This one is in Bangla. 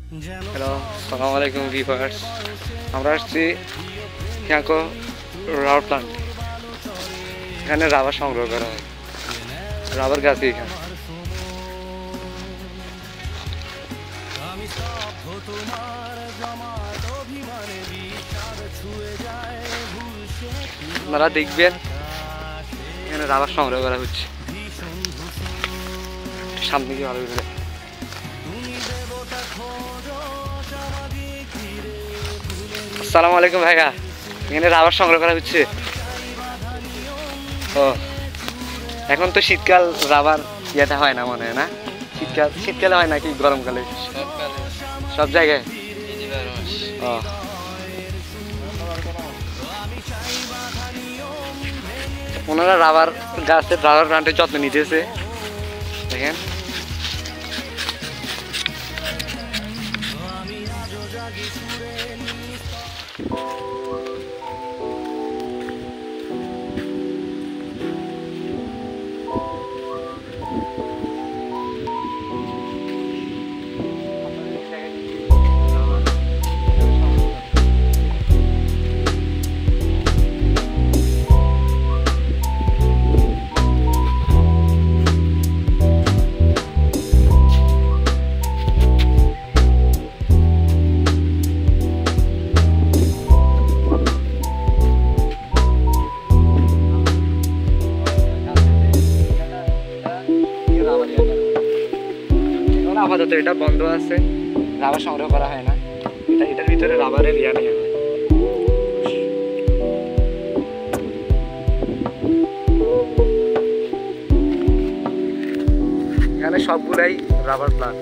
হ্যালো, আসসালামু আলাইকুম ভিউয়ার্স। আমরা আসছি ইয়াকো রাবার প্লান্ট। এখানে রাবার সংগ্রহ করা হয়, রাবার গাছ এখানে। আপনারা দেখবেন এখানে রাবার সংগ্রহ করা হচ্ছে। সামনে গিয়ে ভালো করে। আসসালামু আলাইকুম ভাইয়া, এখানে রাবার সংগ্রহ করা হচ্ছে। ও, এখন তো শীতকাল, রাবার ইয়েটা হয় না মনে হয় না? শীতকালে হয় নাকি গরমকালে? সব জায়গায়। ও, ওনারা রাবার গাছের রাবার প্লান্টের যত্ন নিতেছে দেখেন। আপাতত এটা বন্ধ আছে, রাবার সংগ্রহ করা হয় না। এটার ভিতরে রাবারের ইয়া নেই। এখানে সবগুলাই রাবার প্লান্ট।